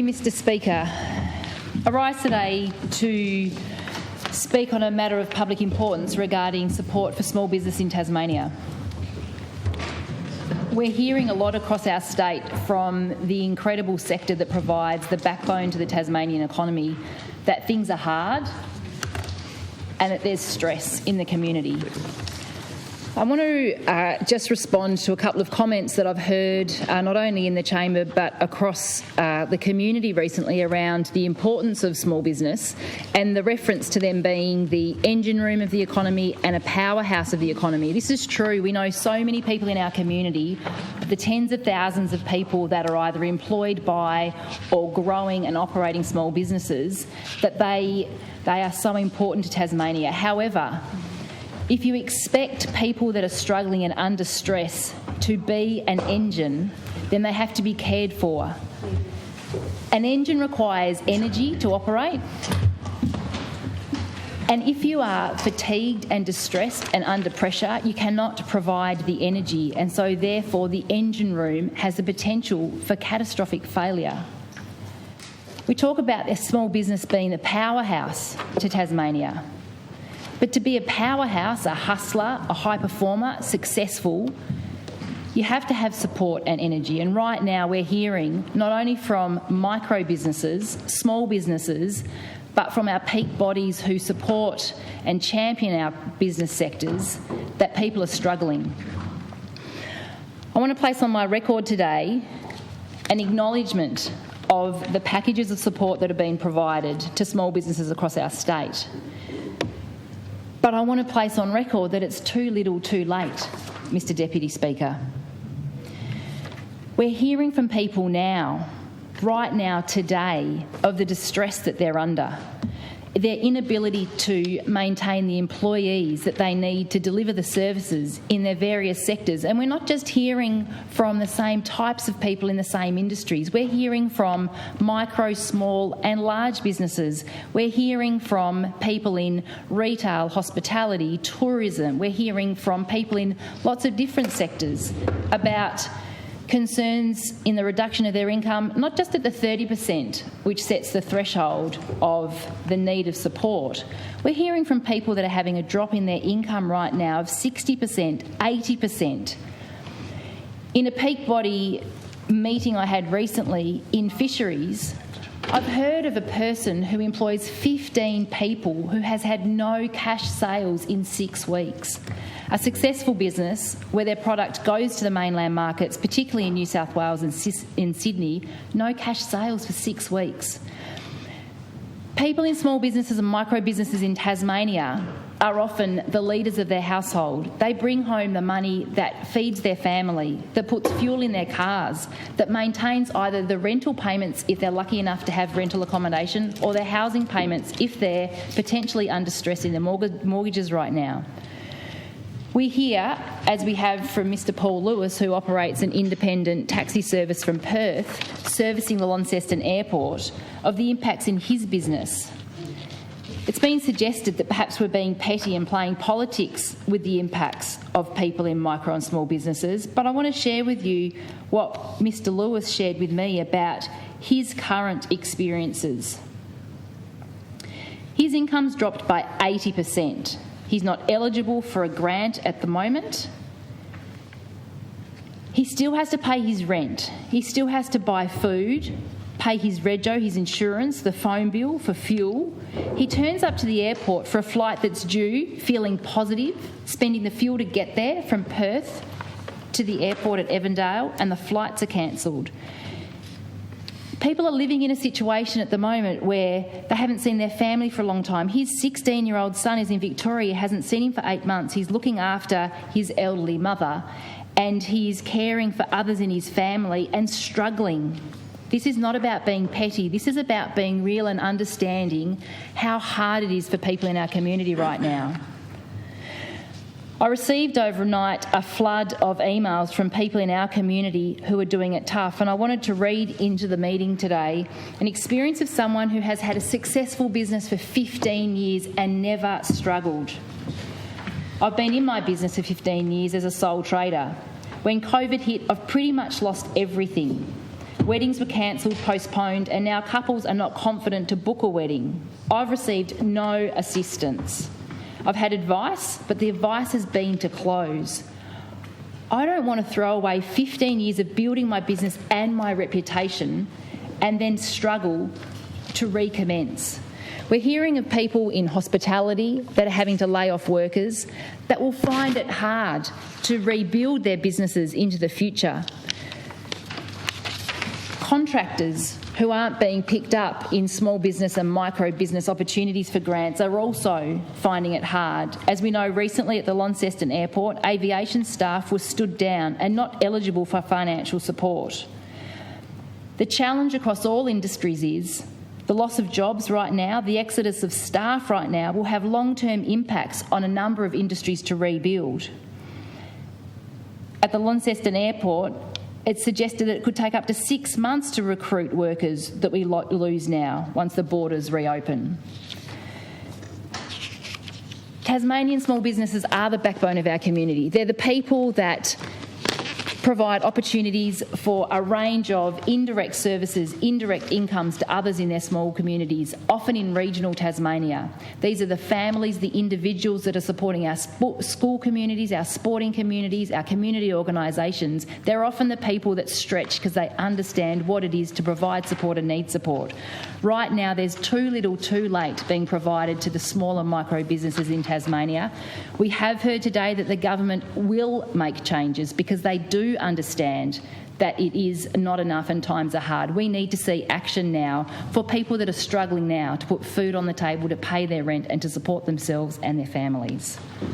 Mr. Speaker, I rise today to speak on a matter of public importance regarding support for small business in Tasmania. We're hearing a lot across our state from the incredible sector that provides the backbone to the Tasmanian economy that things are hard and that there's stress in the community. I want to just respond to a couple of comments that I've heard not only in the chamber but across the community recently around the importance of small business and the reference to them being the engine room of the economy and a powerhouse of the economy. This is true. We know so many people in our community, the tens of thousands of people that are either employed by or growing and operating small businesses, that they are so important to Tasmania. However, if you expect people that are struggling and under stress to be an engine, then they have to be cared for. An engine requires energy to operate. And if you are fatigued and distressed and under pressure, you cannot provide the energy. And so, therefore, the engine room has the potential for catastrophic failure. We talk about a small business being the powerhouse to Tasmania. But to be a powerhouse, a hustler, a high performer, successful, you have to have support and energy. And right now we're hearing not only from micro businesses, small businesses, but from our peak bodies who support and champion our business sectors that people are struggling. I want to place on my record today an acknowledgement of the packages of support that have been provided to small businesses across our state. But I want to place on record that it's too little too late, Mr Deputy Speaker. We're hearing from people now, right now, today, of the distress that they're under, their inability to maintain the employees that they need to deliver the services in their various sectors. And we're not just hearing from the same types of people in the same industries. We're hearing from micro, small and large businesses. We're hearing from people in retail, hospitality, tourism. We're hearing from people in lots of different sectors about concerns in the reduction of their income, not just at the 30%, which sets the threshold of the need of support. We're hearing from people that are having a drop in their income right now of 60%, 80%. In a peak body meeting I had recently in fisheries, I've heard of a person who employs 15 people who has had no cash sales in 6 weeks. A successful business where their product goes to the mainland markets, particularly in New South Wales and in Sydney, no cash sales for 6 weeks. People in small businesses and micro businesses in Tasmania are often the leaders of their household. They bring home the money that feeds their family, that puts fuel in their cars, that maintains either the rental payments if they're lucky enough to have rental accommodation or their housing payments if they're potentially under stress in their mortgages right now. We hear, as we have from Mr Paul Lewis, who operates an independent taxi service from Perth, servicing the Launceston Airport, of the impacts in his business. It's been suggested that perhaps we're being petty and playing politics with the impacts of people in micro and small businesses, but I want to share with you what Mr Lewis shared with me about his current experiences. His income's dropped by 80%. He's not eligible for a grant at the moment. He still has to pay his rent. He still has to buy food, pay his rego, his insurance, the phone bill, for fuel. He turns up to the airport for a flight that's due, feeling positive, spending the fuel to get there from Perth to the airport at Evandale, and the flights are cancelled. People are living in a situation at the moment where they haven't seen their family for a long time. His 16-year-old son is in Victoria, hasn't seen him for 8 months. He's looking after his elderly mother and he's caring for others in his family and struggling. This is not about being petty. This is about being real and understanding how hard it is for people in our community right now. I received overnight a flood of emails from people in our community who are doing it tough, and I wanted to read into the meeting today an experience of someone who has had a successful business for 15 years and never struggled. I've been in my business for 15 years as a sole trader. When COVID hit, I've pretty much lost everything. Weddings were cancelled, postponed, and now couples are not confident to book a wedding. I've received no assistance. I've had advice, but the advice has been to close. I don't want to throw away 15 years of building my business and my reputation and then struggle to recommence. We're hearing of people in hospitality that are having to lay off workers that will find it hard to rebuild their businesses into the future. Contractors who aren't being picked up in small business and micro business opportunities for grants are also finding it hard. As we know, recently at the Launceston Airport, aviation staff were stood down and not eligible for financial support. The challenge across all industries is the loss of jobs right now, the exodus of staff right now will have long-term impacts on a number of industries to rebuild. At the Launceston Airport, it's suggested that it could take up to 6 months to recruit workers that we lose now once the borders reopen. Tasmanian small businesses are the backbone of our community. They're the people that provide opportunities for a range of indirect services, indirect incomes to others in their small communities, often in regional Tasmania. These are the families, the individuals that are supporting our school communities, our sporting communities, our community organisations. They're often the people that stretch because they understand what it is to provide support and need support. Right now, there's too little, too late being provided to the small and micro businesses in Tasmania. We have heard today that the government will make changes because they do understand that it is not enough and times are hard. We need to see action now for people that are struggling now to put food on the table, to pay their rent and to support themselves and their families.